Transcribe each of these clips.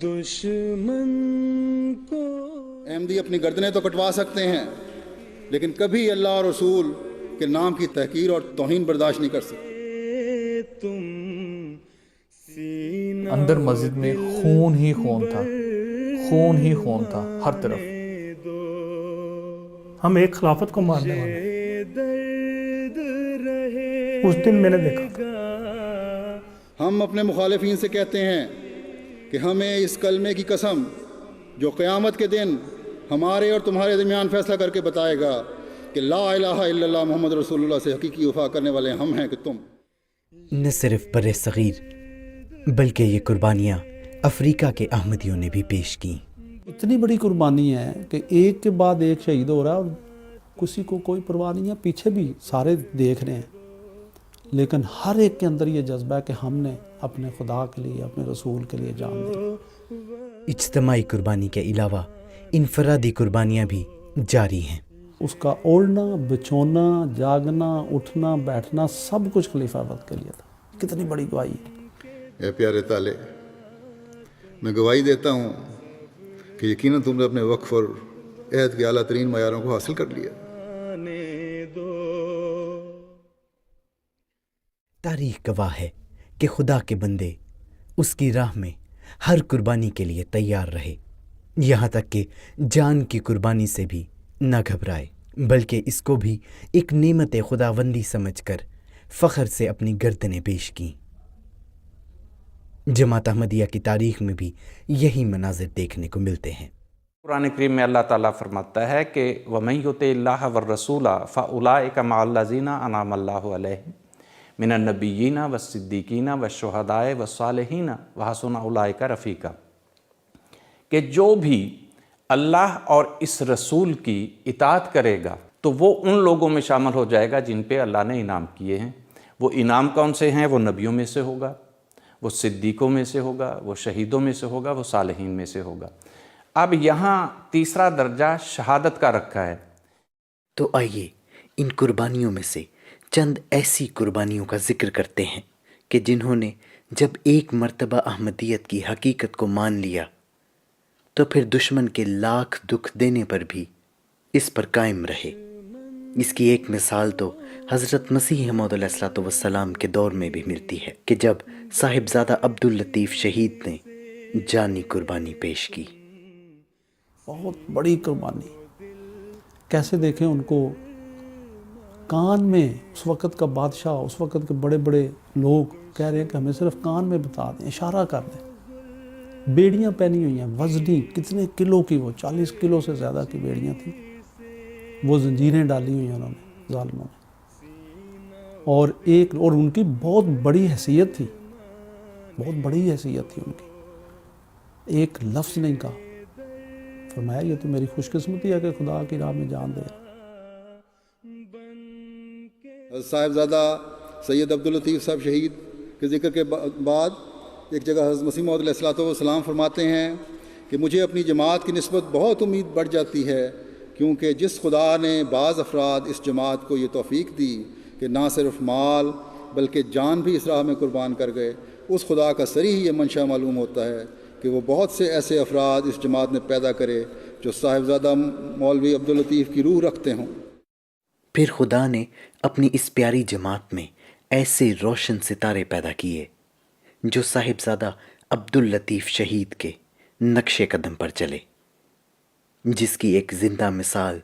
دشمن کو احمدی اپنی گردنیں تو کٹوا سکتے ہیں لیکن کبھی اللہ اور رسول کے نام کی تحقیر اور توہین برداشت نہیں کر سکتے۔ تم سینہ اندر مسجد میں خون ہی خون تھا، خون ہی خون تھا ہر طرف۔ ہم ایک خلافت کو مارنے والے ہیں۔ درد رہے اس دن میں نے دیکھا تھا۔ ہم اپنے مخالفین سے کہتے ہیں کہ ہمیں اس کلمے کی قسم جو قیامت کے دن ہمارے اور تمہارے درمیان فیصلہ کر کے بتائے گا کہ لا الہ الا اللہ محمد رسول اللہ سے حقیقی وفا کرنے والے ہم ہیں کہ تم۔ نہ صرف بر صغیر بلکہ یہ قربانیاں افریقہ کے احمدیوں نے بھی پیش کیں۔ اتنی بڑی قربانی ہے کہ ایک کے بعد ایک شہید ہو رہا ہے اور کسی کو کوئی پرواہ نہیں ہے، پیچھے بھی سارے دیکھ رہے ہیں، لیکن ہر ایک کے اندر یہ جذبہ ہے کہ ہم نے اپنے خدا کے لیے، اپنے رسول کے لیے جان دی۔ اجتماعی قربانی کے علاوہ انفرادی قربانیاں بھی جاری ہیں۔ اس کا اوڑھنا، بچھونا، جاگنا، اٹھنا، بیٹھنا سب کچھ خلیفہ وقت کے لیے تھا۔ کتنی بڑی گواہی ہے۔ اے پیارے تالے، میں گواہی دیتا ہوں کہ یقیناً تم نے اپنے وقف اور عہد کے اعلیٰ ترین معیاروں کو حاصل کر لیا۔ تاریخ گواہ ہے کہ خدا کے بندے اس کی راہ میں ہر قربانی کے لیے تیار رہے، یہاں تک کہ جان کی قربانی سے بھی نہ گھبرائے، بلکہ اس کو بھی ایک نعمت خداوندی سمجھ کر فخر سے اپنی گردنیں پیش کیں۔ جماعت احمدیہ کی تاریخ میں بھی یہی مناظر دیکھنے کو ملتے ہیں۔ قرآن کریم میں اللہ تعالیٰ فرماتا ہے کہ وَمَن يُطِعِ اللَّهَ وَالرَّسُولَ فَأُولَٰئِكَ مَعَ الَّذِينَ أَنْعَمَ اللَّهُ عَلَيْهِمْ مِنَ النَّبِيِّينَ وَالصِّدِّيقِينَ وَالشُّهَدَاءِ وَالصَّالِحِينَ وَحَسُنَ أُولَٰئِكَ رَفِیقًا، کہ جو بھی اللہ اور اس رسول کی اطاعت کرے گا تو وہ ان لوگوں میں شامل ہو جائے گا جن پہ اللہ نے انعام کیے ہیں۔ وہ انعام کون سے ہیں؟ وہ نبیوں میں سے ہوگا، وہ صدیقوں میں سے ہوگا، وہ شہیدوں میں سے ہوگا، وہ صالحین میں سے ہوگا۔ اب یہاں تیسرا درجہ شہادت کا رکھا ہے۔ تو آئیے ان قربانیوں میں سے چند ایسی قربانیوں کا ذکر کرتے ہیں کہ جنہوں نے جب ایک مرتبہ احمدیت کی حقیقت کو مان لیا تو پھر دشمن کے لاکھ دکھ دینے پر بھی اس پر قائم رہے۔ اس کی ایک مثال تو حضرت مسیح موعود علیہ الصلوۃ والسلام کے دور میں بھی ملتی ہے کہ جب صاحبزادہ عبداللطیف شہید نے جانی قربانی پیش کی۔ بہت بڑی قربانی، کیسے دیکھیں ان کو کان میں، اس وقت کا بادشاہ، اس وقت کے بڑے بڑے لوگ کہہ رہے ہیں کہ ہمیں صرف کان میں بتا دیں، اشارہ کر دیں۔ بیڑیاں پہنی ہوئی ہیں، وزنی، کتنے کلو کی، وہ 40 کلو سے زیادہ کی بیڑیاں تھیں، وہ زنجیریں ڈالی ہوئی ہیں انہوں نے، ظالموں نے، اور ان کی بہت بڑی حیثیت تھی، بہت بڑی حیثیت تھی ان کی، ایک لفظ نہیں کہا، فرمایا یہ تو میری خوش قسمتی ہے کہ خدا کی راہ میں جان دے۔ صاحبزادہ سید عبداللطیف صاحب شہید کے ذکر کے بعد ایک جگہ حضرت مسیح موعود علیہ الصلوۃ والسلام فرماتے ہیں کہ مجھے اپنی جماعت کی نسبت بہت امید بڑھ جاتی ہے، کیونکہ جس خدا نے بعض افراد اس جماعت کو یہ توفیق دی کہ نہ صرف مال بلکہ جان بھی اس راہ میں قربان کر گئے، اس خدا کا صریح یہ منشا معلوم ہوتا ہے کہ وہ بہت سے ایسے افراد اس جماعت میں پیدا کرے جو صاحبزادہ مولوی عبداللطیف کی روح رکھتے ہوں۔ پھر خدا نے اپنی اس پیاری جماعت میں ایسے روشن ستارے پیدا کیے جو صاحبزادہ عبداللطیف شہید کے نقش قدم پر چلے، جس کی ایک زندہ مثال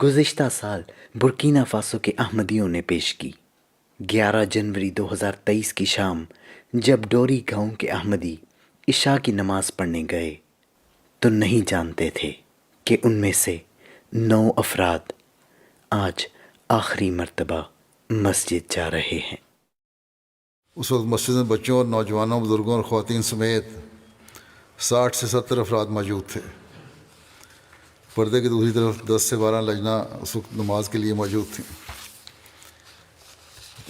گزشتہ سال برکینا فاسو کے احمدیوں نے پیش کی۔ 11 جنوری 2023 کی شام جب ڈوری گاؤں کے احمدی عشاء کی نماز پڑھنے گئے تو نہیں جانتے تھے کہ ان میں سے 9 افراد آج آخری مرتبہ مسجد جا رہے ہیں۔ اس وقت مسجد میں بچوں اور نوجوانوں، بزرگوں اور خواتین سمیت 60 سے 70 افراد موجود تھے۔ پردے کی دوسری طرف 10 سے 12 لجنہ اس وقت نماز کے لیے موجود تھیں۔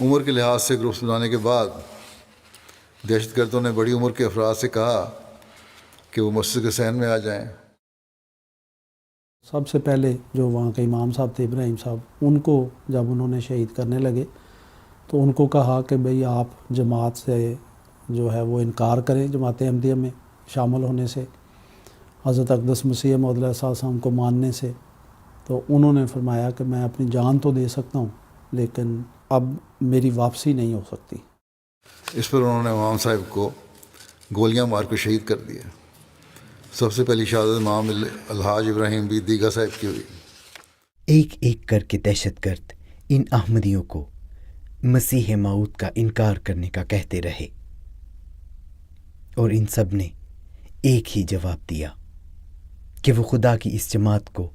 عمر کے لحاظ سے گروپس بنانے کے بعد دہشت گردوں نے بڑی عمر کے افراد سے کہا کہ وہ مسجد کے صحن میں آ جائیں۔ سب سے پہلے جو وہاں کے امام صاحب تھے، ابراہیم صاحب، ان کو جب انہوں نے شہید کرنے لگے تو ان کو کہا کہ بھئی آپ جماعت سے جو ہے وہ انکار کریں، جماعت احمدیہ میں شامل ہونے سے، حضرت اقدس مسیح موعود علیہ السلام کو ماننے سے، تو انہوں نے فرمایا کہ میں اپنی جان تو دے سکتا ہوں لیکن اب میری واپسی نہیں ہو سکتی۔ اس پر انہوں نے امام صاحب کو گولیاں مار کے شہید کر دیا۔ سب سے پہلی شہادت امام الحاج ابراہیم بی دیگا صاحب کی ہوئی۔ ایک ایک کر کے دہشت گرد ان احمدیوں کو مسیح موعود کا انکار کرنے کا کہتے رہے، اور ان سب نے ایک ہی جواب دیا کہ وہ خدا کی اس جماعت کو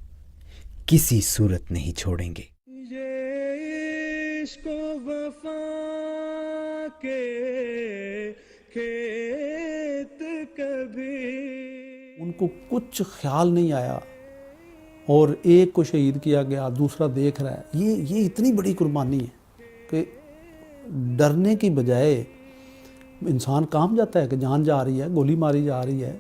کسی صورت نہیں چھوڑیں گے۔ یہ عشق و وفا کے کھیت کبھی ان کو کچھ خیال نہیں آیا، اور ایک کو شہید کیا گیا، دوسرا دیکھ رہا ہے۔ یہ اتنی بڑی قربانی ہے کہ ڈرنے کی بجائے انسان کام جاتا ہے کہ جان جا رہی ہے، گولی ماری جا رہی ہے۔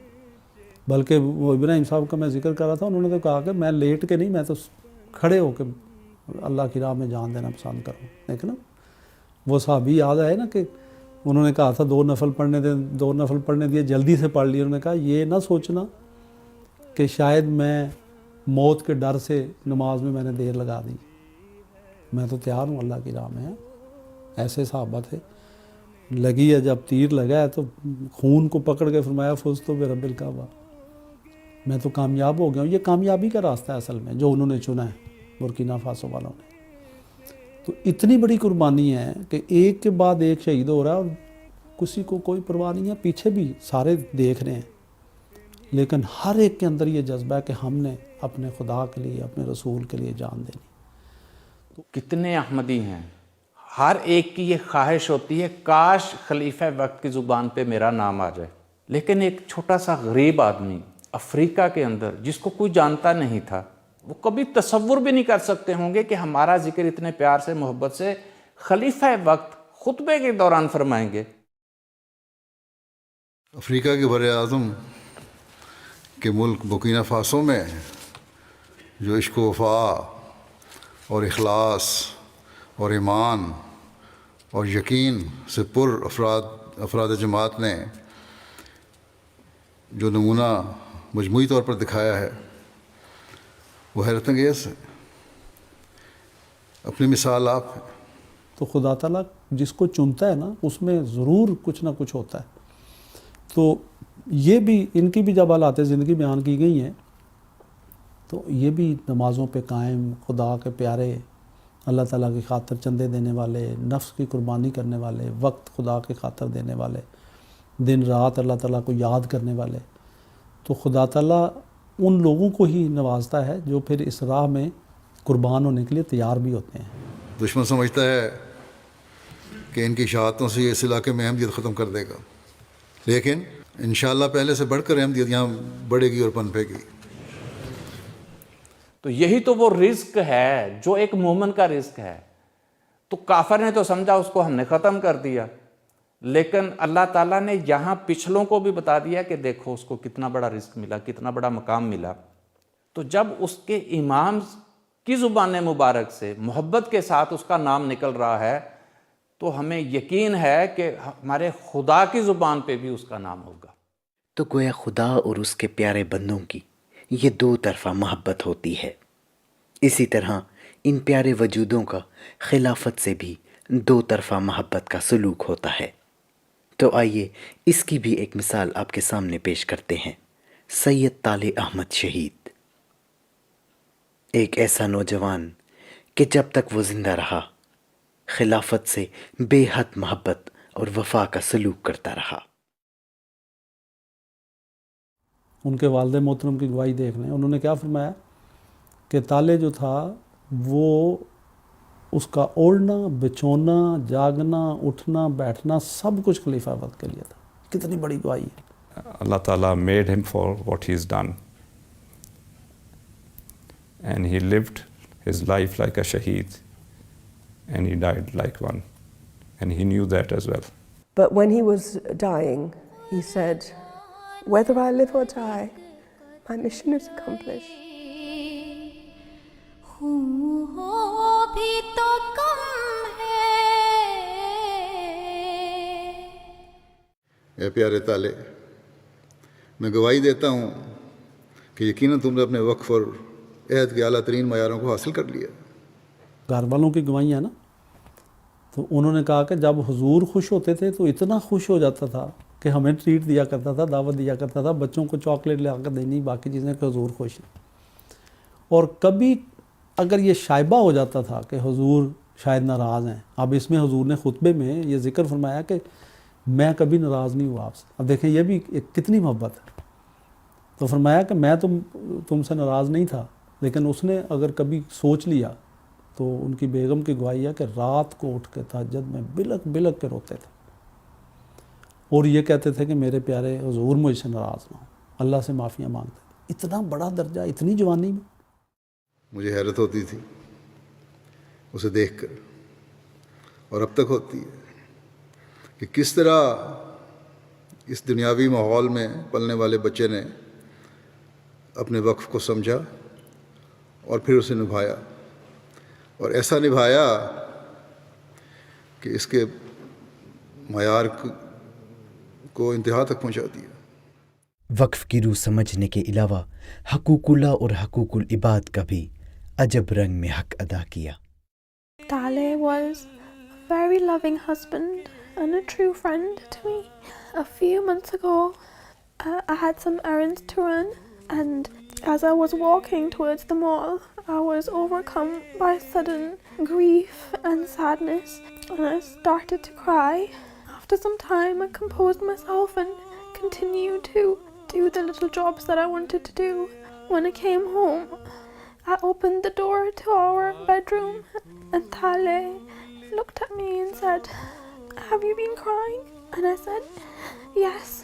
بلکہ وہ ابراہیم صاحب کا میں ذکر کر رہا تھا، انہوں نے تو کہا کہ میں لیٹ کے نہیں، میں تو کھڑے ہو کے اللہ کی راہ میں جان دینا پسند کروں۔ لیکن وہ صحابی یاد آئے نا کہ انہوں نے کہا تھا 2 نفل پڑھنے دیے، جلدی سے پڑھ لیے۔ انہوں نے کہا یہ نہ سوچنا کہ شاید میں موت کے ڈر سے نماز میں نے دیر لگا دی، میں تو تیار ہوں اللہ کی راہ میں۔ ایسے صحابہ تھے۔ لگی ہے جب تیر لگا ہے تو خون کو پکڑ کے فرمایا فزت برب الکعبہ، میں تو کامیاب ہو گیا ہوں۔ یہ کامیابی کا راستہ ہے اصل میں جو انہوں نے چنا ہے برکینا فاسو والوں نے۔ تو اتنی بڑی قربانی ہے کہ ایک کے بعد ایک شہید ہو رہا ہے اور کسی کو کوئی پرواہ نہیں ہے، پیچھے بھی سارے دیکھ رہے ہیں، لیکن ہر ایک کے اندر یہ جذبہ ہے کہ ہم نے اپنے خدا کے لیے، اپنے رسول کے لیے جان دینی۔ کتنے احمدی ہیں، ہر ایک کی یہ خواہش ہوتی ہے کاش خلیفہ وقت کی زبان پہ میرا نام آ جائے۔ لیکن ایک چھوٹا سا غریب آدمی افریقہ کے اندر جس کو کوئی جانتا نہیں تھا، وہ کبھی تصور بھی نہیں کر سکتے ہوں گے کہ ہمارا ذکر اتنے پیار سے، محبت سے خلیفہ وقت خطبے کے دوران فرمائیں گے۔ افریقہ کے بر اعظم کے ملک برکینا فاسو میں جو عشق و وفا اور اخلاص اور ایمان اور یقین سے پر افراد جماعت نے جو نمونہ مجموعی طور پر دکھایا ہے وہ حیرت انگیز ہے۔ اپنی مثال آپ ہیں۔ تو خدا تعالیٰ جس کو چنتا ہے نا اس میں ضرور کچھ نہ کچھ ہوتا ہے۔ تو یہ بھی ان کی بھی جب حالات زندگی بیان کی گئی ہیں تو یہ بھی نمازوں پہ قائم، خدا کے پیارے، اللہ تعالیٰ کی خاطر چندے دینے والے، نفس کی قربانی کرنے والے، وقت خدا کی خاطر دینے والے، دن رات اللہ تعالیٰ کو یاد کرنے والے۔ تو خدا تعالیٰ ان لوگوں کو ہی نوازتا ہے جو پھر اس راہ میں قربان ہونے کے لیے تیار بھی ہوتے ہیں۔ دشمن سمجھتا ہے کہ ان کی شہادتوں سے یہ اس علاقے میں احمدیت ختم کر دے گا، لیکن انشاءاللہ پہلے سے بڑھ کر احمدیت یہاں بڑھے گی اور پنپے گی۔ تو یہی تو وہ رزق ہے جو ایک مومن کا رزق ہے۔ تو کافر نے تو سمجھا اس کو ہم نے ختم کر دیا، لیکن اللہ تعالیٰ نے یہاں پچھلوں کو بھی بتا دیا کہ دیکھو اس کو کتنا بڑا رزق ملا، کتنا بڑا مقام ملا۔ تو جب اس کے امام کی زبان مبارک سے محبت کے ساتھ اس کا نام نکل رہا ہے تو ہمیں یقین ہے کہ ہمارے خدا کی زبان پہ بھی اس کا نام ہوگا۔ تو گویا خدا اور اس کے پیارے بندوں کی یہ 2 طرفہ محبت ہوتی ہے۔ اسی طرح ان پیارے وجودوں کا خلافت سے بھی 2 طرفہ محبت کا سلوک ہوتا ہے۔ تو آئیے اس کی بھی ایک مثال آپ کے سامنے پیش کرتے ہیں۔ سید طالع احمد شہید، ایک ایسا نوجوان کہ جب تک وہ زندہ رہا خلافت سے بے حد محبت اور وفا کا سلوک کرتا رہا۔ ان کے والد محترم کی گواہی دیکھ لیں، انہوں نے کیا فرمایا کہ طالع جو تھا وہ اس کا اوڑھنا، بچھونا، جاگنا، اٹھنا، بیٹھنا سب کچھ خلیفہ وقت کے لیے تھا۔ کتنی بڑی گواہی ہے۔ Allah Ta'ala made him for what he's done. And he lived his life like a shaheed. And he died like one. And he knew that as well. But when he was dying, he said, whether I live or die, my mission is accomplished. اے پیارے طالع، میں گواہی دیتا ہوں کہ یقیناً تم نے اپنے وقف اور عہد کے اعلیٰ ترین معیاروں کو حاصل کر لیا. گھر والوں کی گواہیاں نا. تو انہوں نے کہا کہ جب حضور خوش ہوتے تھے تو اتنا خوش ہو جاتا تھا کہ ہمیں ٹریٹ دیا کرتا تھا, دعوت دیا کرتا تھا, بچوں کو چاکلیٹ لا کر دینی, باقی چیزیں کہ حضور خوش ہیں. اور کبھی اگر یہ شائبہ ہو جاتا تھا کہ حضور شاید ناراض ہیں, اب اس میں حضور نے خطبے میں یہ ذکر فرمایا کہ میں کبھی ناراض نہیں ہوا آپ سے. اب دیکھیں یہ بھی کتنی محبت ہے. تو فرمایا کہ میں تم سے ناراض نہیں تھا, لیکن اس نے اگر کبھی سوچ لیا تو ان کی بیگم کی گواہی ہے کہ رات کو اٹھ کے تہجد میں بلک بلک کے روتے تھے اور یہ کہتے تھے کہ میرے پیارے حضور مجھ سے ناراض نہ ہو, اللہ سے معافیاں مانگتے تھے. اتنا بڑا درجہ اتنی جوانی میں. مجھے حیرت ہوتی تھی اسے دیکھ کر, اور اب تک ہوتی ہے کہ کس طرح اس دنیاوی ماحول میں پلنے والے بچے نے اپنے وقف کو سمجھا اور پھر اسے نبھایا, اور ایسا نبھایا کہ اس کے معیار کو انتہا تک پہنچا دیا. وقف کی روح سمجھنے کے علاوہ حقوق اللہ اور حقوق العباد کا بھی عجب رنگ میں حق ادا کیا. Dale was a very loving husband and a true friend to me. A few months ago, I had some errands to run, and as I was walking towards the mall, I was overcome by sudden grief and sadness, and I started to cry. After some time, I composed myself and continued to do the little jobs that I wanted to do. When I came home, I opened the door to our bedroom, and Tale looked at me and said, "Have you been crying?" And I said, "Yes."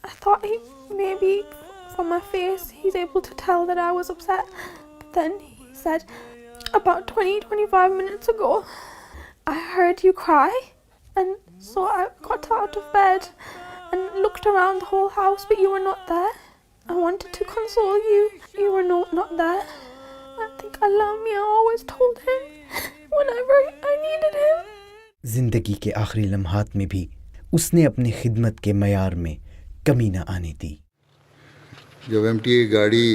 I thought maybe from my face he's able to tell that I was upset. But then he said, "About 25 minutes ago, I heard you cry, and so I got out of bed and looked around the whole house, but you were not there. I wanted to console you. You were not there. I think Allah Mia always told him whenever I needed him." زندگی کے آخری لمحات میں بھی اس نے اپنی خدمت کے معیار میں کمی نہ آنے دی. جب ایم ٹی اے گاڑی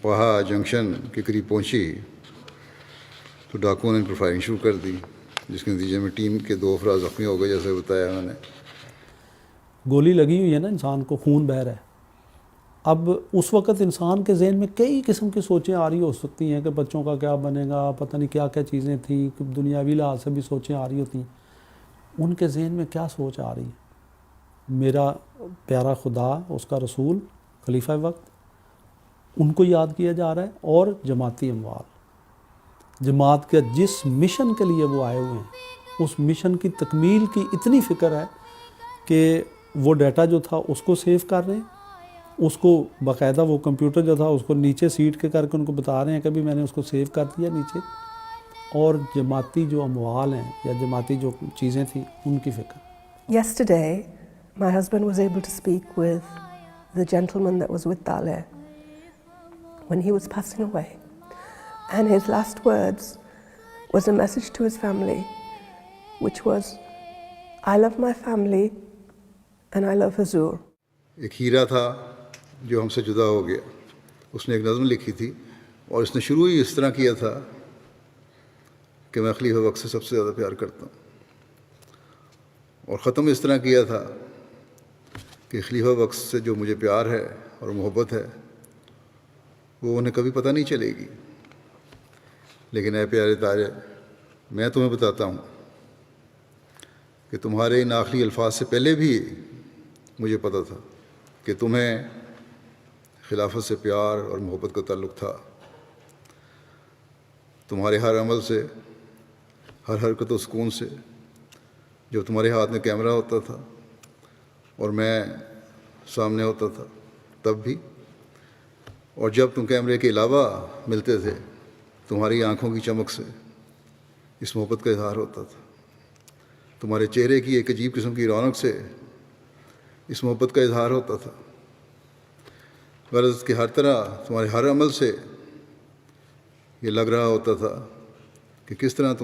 پہا جنکشن کے قریب پہنچی تو ڈاکوؤں نے فائرنگ شروع کر دی, جس کے نتیجے میں ٹیم کے 2 افراد زخمی ہو گئے, جیسے بتایا انہوں نے. گولی لگی ہوئی ہے نا, انسان کو خون بہہ رہا ہے. اب اس وقت انسان کے ذہن میں کئی قسم کی سوچیں آ رہی ہو سکتی ہیں کہ بچوں کا کیا بنے گا, پتہ نہیں کیا کیا چیزیں تھیں, دنیاوی لحاظ سے بھی سوچیں آ رہی ہوتی ہیں. ان کے ذہن میں کیا سوچ آ رہی ہے؟ میرا پیارا خدا, اس کا رسول, خلیفہ وقت, ان کو یاد کیا جا رہا ہے, اور جماعتی اموال. جماعت کے جس مشن کے لیے وہ آئے ہوئے ہیں, اس مشن کی تکمیل کی اتنی فکر ہے کہ وہ ڈیٹا جو تھا اس کو سیو کر رہے ہیں, اس کو باقاعدہ وہ کمپیوٹر جو تھا اس کو نیچے سیٹ کے کر کے ان کو بتا رہے ہیں کہ بھی میں نے اس کو سیو کر دیا نیچے, اور جماعتی جو اموال ہیں یا جماعتی جو چیزیں تھیں ان کی فکر. Yesterday, my husband was able to speak with the gentleman that was with Dale when he was passing away. And his last words was a message to his family, which was, "I love my family and I love Huzur." ایک ہیرا تھا جو ہم سے جدا ہو گیا, اس نے ایک نظم لکھی تھی, اور اس نے شروع ہی اس طرح کیا تھا کہ میں خلیفہ وقت سے سب سے زیادہ پیار کرتا ہوں, اور ختم اس طرح کیا تھا کہ خلیفہ وقت سے جو مجھے پیار ہے اور محبت ہے وہ انہیں کبھی پتہ نہیں چلے گی, لیکن اے پیارے تارے, میں تمہیں بتاتا ہوں کہ تمہارے ان آخری الفاظ سے پہلے بھی مجھے پتہ تھا کہ تمہیں خلافت سے پیار اور محبت کا تعلق تھا. تمہارے ہر عمل سے, ہر حرکت و سکون سے, جب تمہارے ہاتھ میں کیمرہ ہوتا تھا اور میں سامنے ہوتا تھا تب بھی, اور جب تم کیمرے کے علاوہ ملتے تھے, تمہاری آنکھوں کی چمک سے اس محبت کا اظہار ہوتا تھا. تمہارے چہرے کی ایک عجیب قسم کی رونق سے اس محبت کا اظہار ہوتا تھا. غرض کہ ہر طرح تمہارے ہر عمل سے یہ لگ رہا ہوتا تھا کہ کس طرح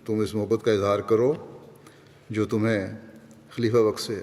تم اس محبت کا اظہار کرو جو تمہیں خلیفہ وقت سے ہے.